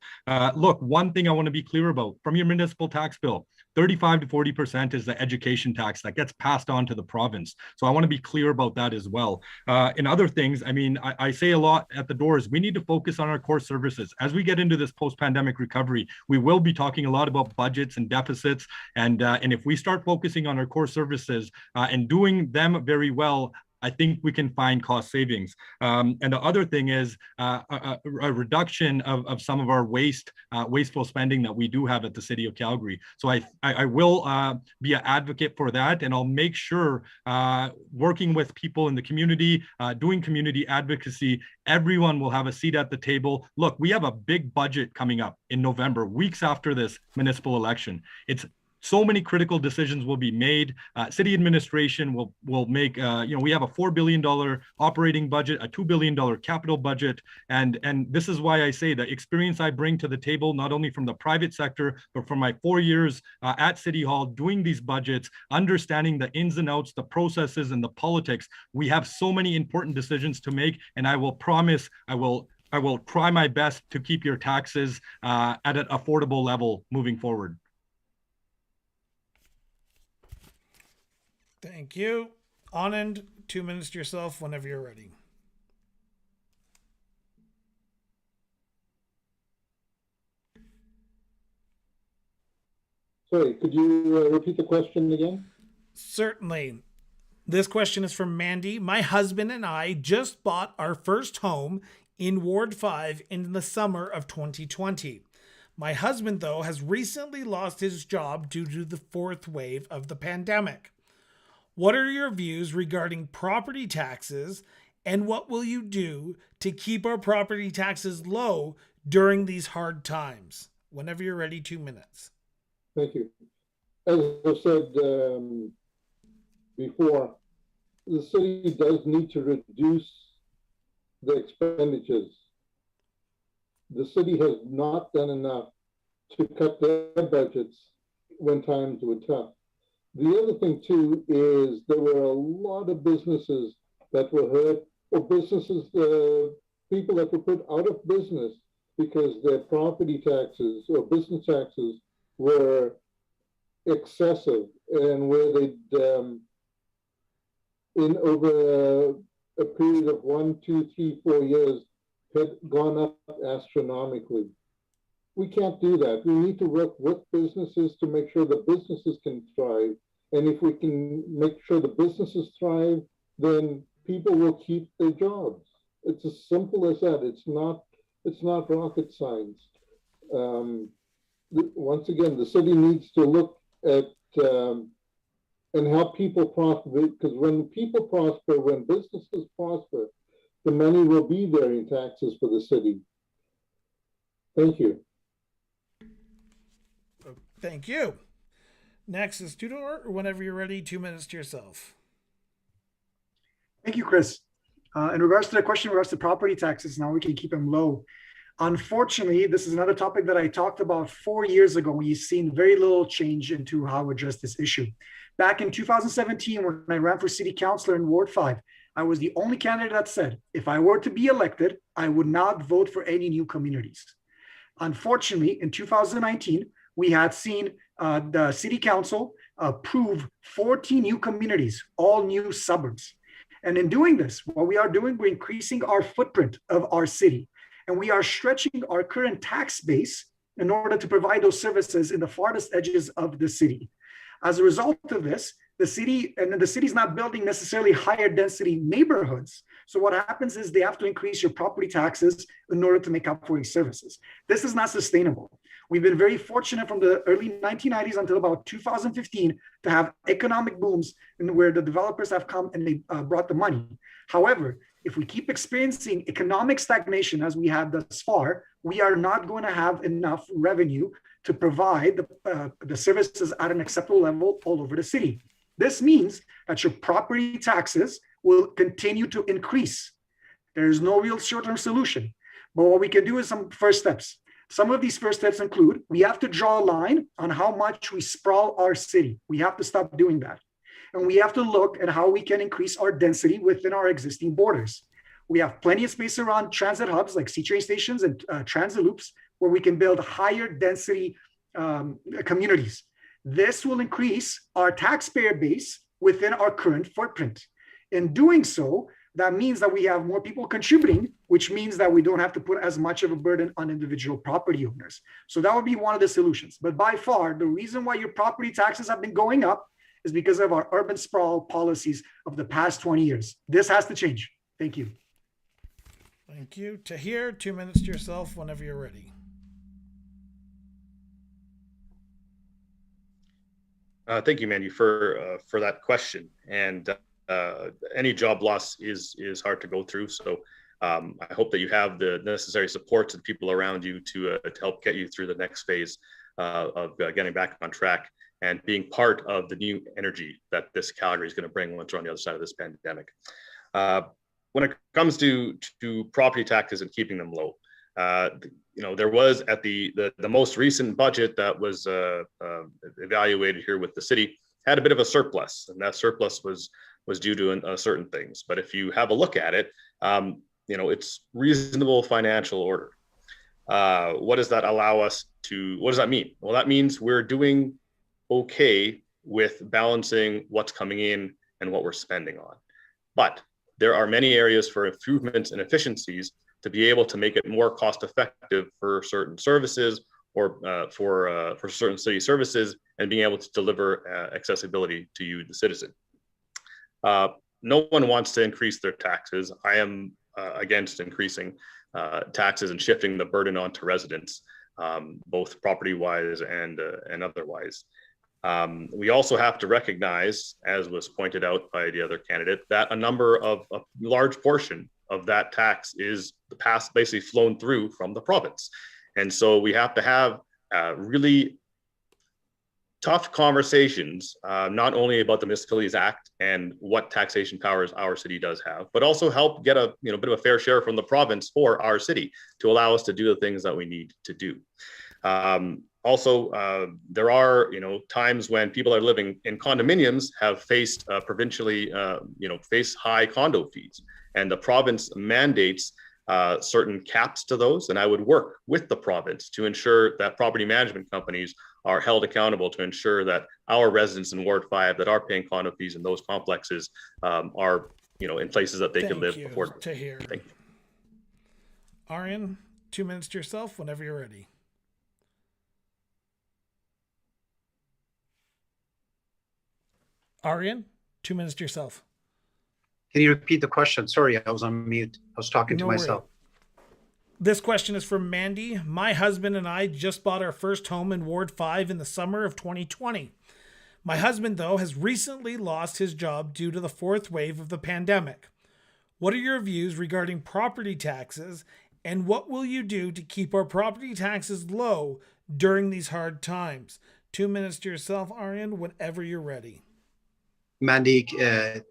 Look, one thing I want to be clear about, from your municipal tax bill, 35 to 40% is the education tax that gets passed on to the province. So I want to be clear about that as well. In other things, I say a lot at the doors, we need to focus on our core services. As we get into this post-pandemic recovery, we will be talking a lot about budgets and deficits. And if we start focusing on our core services and doing them very well, I think we can find cost savings. And the other thing is a reduction of some of our wasteful spending that we do have at the City of Calgary. So I will be an advocate for that, and I'll make sure, working with people in the community, doing community advocacy, everyone will have a seat at the table. Look, we have a big budget coming up in November, weeks after this municipal election. It's so many critical decisions will be made. City administration will make, we have a $4 billion operating budget, a $2 billion capital budget. And this is why I say the experience I bring to the table, not only from the private sector, but from my 4 years at City Hall, doing these budgets, understanding the ins and outs, the processes and the politics. We have so many important decisions to make. And I will promise I will try my best to keep your taxes at an affordable level moving forward. Thank you. Anand, 2 minutes to yourself whenever you're ready. Sorry, could you repeat the question again? Certainly. This question is from Mandy. My husband and I just bought our first home in Ward 5 in the summer of 2020. My husband, though, has recently lost his job due to the fourth wave of the pandemic. What are your views regarding property taxes, and what will you do to keep our property taxes low during these hard times? Whenever you're ready, 2 minutes. Thank you. As I said before, the city does need to reduce the expenditures. The city has not done enough to cut their budgets when times were tough. The other thing too is there were a lot of businesses that were hurt, or people that were put out of business because their property taxes or business taxes were excessive, and where they'd in over a period of 1, 2, 3, 4 years had gone up astronomically. We can't do that. We need to work with businesses to make sure the businesses can thrive. And if we can make sure the businesses thrive, then people will keep their jobs. It's as simple as that. It's not rocket science. Once again, the city needs to look at and help people prosper, because when people prosper, when businesses prosper, the money will be there in taxes for the city. Thank you. Thank you. Next is Tudor. Whenever you're ready, 2 minutes to yourself. Thank you, Chris. In regards to the question in regards to property taxes, now we can keep them low. Unfortunately, this is another topic that I talked about 4 years ago. We've seen very little change into how to address this issue. Back in 2017, when I ran for city councilor in Ward 5, I was the only candidate that said, if I were to be elected, I would not vote for any new communities. Unfortunately, in 2019, we had seen the city council approve 14 new communities, all new suburbs. And in doing this, what we are doing, we're increasing our footprint of our city. And we are stretching our current tax base in order to provide those services in the farthest edges of the city. As a result of this, the city's not building necessarily higher density neighborhoods. So what happens is they have to increase your property taxes in order to make up for these services. This is not sustainable. We've been very fortunate from the early 1990s until about 2015 to have economic booms where the developers have come and they brought the money. However, if we keep experiencing economic stagnation as we have thus far, we are not going to have enough revenue to provide the services at an acceptable level all over the city. This means that your property taxes will continue to increase. There is no real short-term solution. But what we can do is some first steps. Some of these first steps include, we have to draw a line on how much we sprawl our city. We have to stop doing that. And we have to look at how we can increase our density within our existing borders. We have plenty of space around transit hubs like C-train stations and transit loops where we can build higher density communities. This will increase our taxpayer base within our current footprint. In doing so, that means that we have more people contributing, which means that we don't have to put as much of a burden on individual property owners. So that would be one of the solutions. But by far, the reason why your property taxes have been going up is because of our urban sprawl policies of the past 20 years. This has to change. Thank you. Thank you. Tahir, 2 minutes to yourself whenever you're ready. Thank you, Mandy, for that question. And any job loss is hard to go through. So I hope that you have the necessary supports and people around you to help get you through the next phase of getting back on track and being part of the new energy that this Calgary is going to bring once we're on the other side of this pandemic. When it comes to property taxes and keeping them low, there was at the most recent budget that was evaluated here with the city had a bit of a surplus, and that surplus was due to certain things. But if you have a look at it, it's reasonable financial order. What does that allow us to? What does that mean? Well, that means we're doing okay with balancing what's coming in and what we're spending on. But there are many areas for improvements and efficiencies to be able to make it more cost effective for certain services or for certain city services, and being able to deliver accessibility to you, the citizen. No one wants to increase their taxes. I am against increasing taxes and shifting the burden onto residents, both property-wise and otherwise. We also have to recognize, as was pointed out by the other candidate, that a large portion of that tax is basically flown through from the province. And so we have to have really tough conversations, not only about the Municipalities Act and what taxation powers our city does have, but also help get a bit of a fair share from the province for our city to allow us to do the things that we need to do. Also, there are times when people that are living in condominiums have faced provincially face high condo fees, and the province mandates certain caps to those. And I would work with the province to ensure that property management companies are held accountable to ensure that our residents in Ward 5 that are paying condo fees in those complexes are in places that they can live affordably. Tahir. Thank you. Aryan, 2 minutes to yourself whenever you're ready. Aryan, 2 minutes to yourself. Can you repeat the question? Sorry, I was on mute. I was talking to myself. This question is from Mandy. My husband and I just bought our first home in Ward 5 in the summer of 2020. My husband, though, has recently lost his job due to the fourth wave of the pandemic. What are your views regarding property taxes, and what will you do to keep our property taxes low during these hard times? 2 minutes to yourself, Aryan, whenever you're ready. Mandy,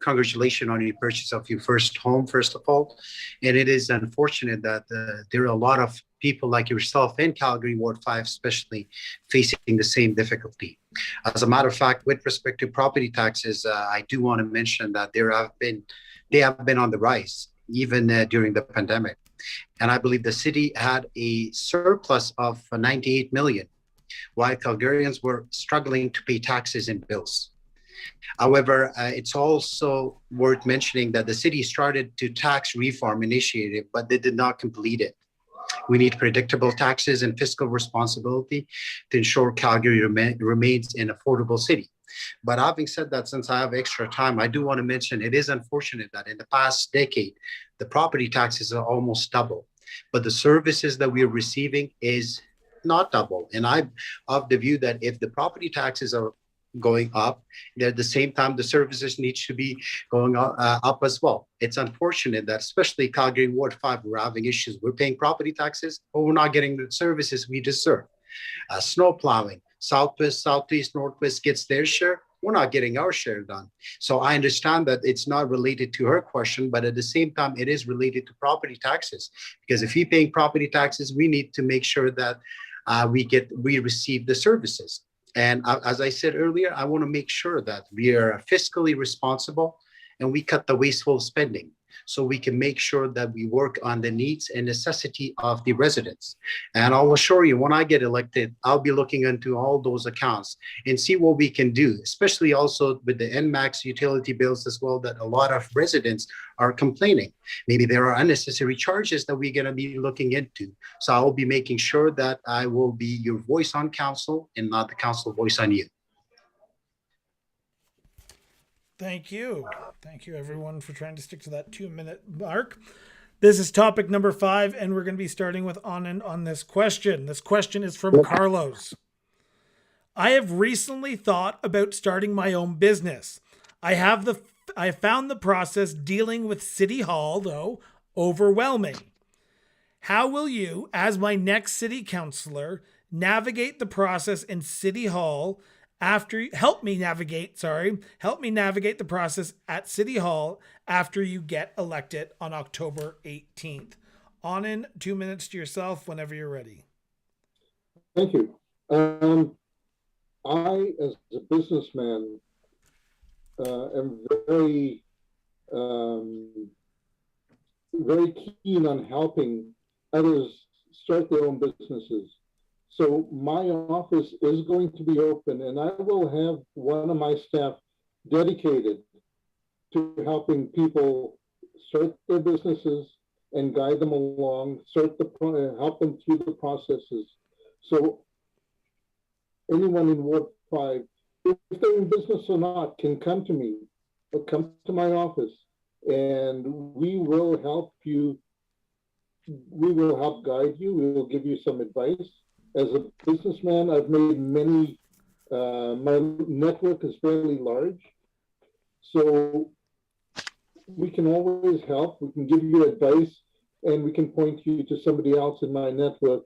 congratulations on your purchase of your first home, first of all. And it is unfortunate that there are a lot of people like yourself in Calgary, Ward 5 especially, facing the same difficulty. As a matter of fact, with respect to property taxes, I do want to mention that they have been on the rise, even during the pandemic. And I believe the city had a surplus of 98 million, while Calgarians were struggling to pay taxes and bills. However, it's also worth mentioning that the city started to tax reform initiative, but they did not complete it. We need predictable taxes and fiscal responsibility to ensure Calgary remains an affordable city. But having said that, since I have extra time, I do want to mention it is unfortunate that in the past decade, the property taxes are almost double, but the services that we are receiving is not double. And I'm of the view that if the property taxes are going up, at the same time the services need to be going up as well. It's unfortunate that especially Calgary Ward 5, we're having issues. We're paying property taxes, but we're not getting the services we deserve. Snow plowing, Southwest, Southeast, Northwest gets their share. We're not getting our share done. So I understand that it's not related to her question, but at the same time, it is related to property taxes. Because if you're paying property taxes, we need to make sure that we receive the services. And as I said earlier, I want to make sure that we are fiscally responsible and we cut the wasteful spending so we can make sure that we work on the needs and necessity of the residents. And I'll assure you, when I get elected, I'll be looking into all those accounts and see what we can do, especially also with the NMAX utility bills as well, that a lot of residents are complaining. Maybe there are unnecessary charges that we're going to be looking into. So I'll be making sure that I will be your voice on council and not the council voice on you. Thank you. Thank you, everyone, for trying to stick to that 2-minute mark. This is topic number 5, and we're going to be starting with Anand on this question. This question is from Carlos. I have recently thought about starting my own business. I have found the process dealing with City Hall, though, overwhelming. How will you, as my next city councillor, navigate the process in City Hall help me navigate the process at City Hall after you get elected on October 18th. Anand, 2 minutes to yourself whenever you're ready. Thank you. I, as a businessman, am very keen on helping others start their own businesses. So my office is going to be open, and I will have one of my staff dedicated to helping people start their businesses and guide them along, help them through the processes. So anyone in Ward 5, if they're in business or not, can come to me or come to my office, and we will help you. We will help guide you. We will give you some advice. As a businessman, I've made many, my network is fairly large. So we can always help. We can give you advice, and we can point you to somebody else in my network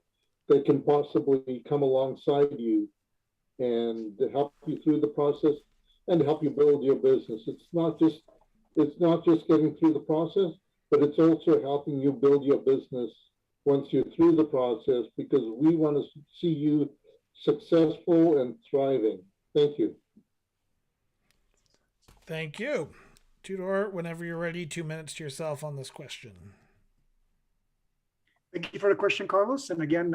that can possibly come alongside you and help you through the process and help you build your business. It's not just getting through the process, but it's also helping you build your business once you're through the process, because we want to see you successful and thriving. Thank you. Thank you. Tudor, whenever you're ready, 2 minutes to yourself on this question. Thank you for the question, Carlos. And again,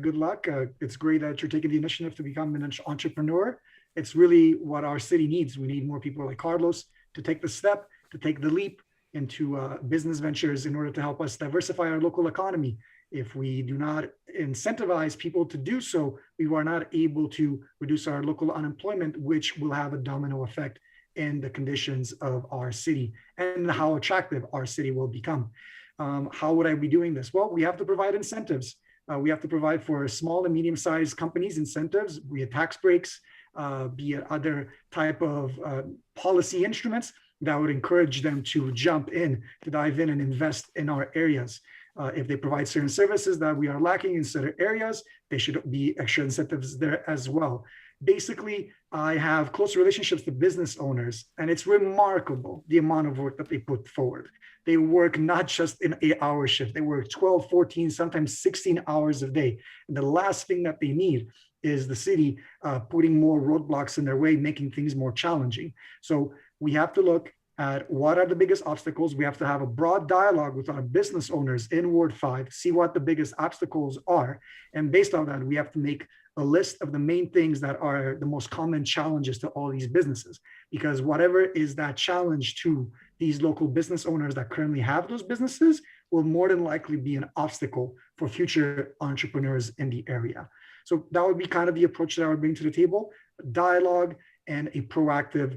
good luck. It's great that you're taking the initiative to become an entrepreneur. It's really what our city needs. We need more people like Carlos to take the step, to take the leap into business ventures in order to help us diversify our local economy. If we do not incentivize people to do so, we are not able to reduce our local unemployment, which will have a domino effect in the conditions of our city and how attractive our city will become. How would I be doing this? Well, we have to provide incentives. We have to provide for small and medium-sized companies incentives, be it tax breaks, be it other type of policy instruments that would encourage them to jump in, to dive in and invest in our areas. If they provide certain services that we are lacking in certain areas, there should be extra incentives there as well. Basically, I have close relationships with business owners, and it's remarkable the amount of work that they put forward. They work not just in 8-hour shift, they work 12, 14, sometimes 16 hours a day. And the last thing that they need is the city putting more roadblocks in their way, making things more challenging. So we have to look at what are the biggest obstacles. We have to have a broad dialogue with our business owners in Ward 5, see what the biggest obstacles are. And based on that, we have to make a list of the main things that are the most common challenges to all these businesses. Because whatever is that challenge to these local business owners that currently have those businesses will more than likely be an obstacle for future entrepreneurs in the area. So that would be kind of the approach that I would bring to the table: dialogue and a proactive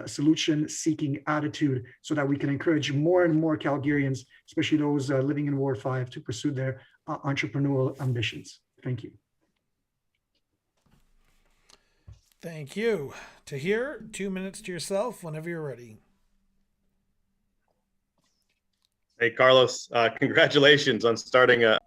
solution-seeking attitude, so that we can encourage more and more Calgarians, especially those living in Ward 5, to pursue their entrepreneurial ambitions. Thank you. Thank you. Tahir, 2 minutes to yourself whenever you're ready. Hey, Carlos, congratulations on starting a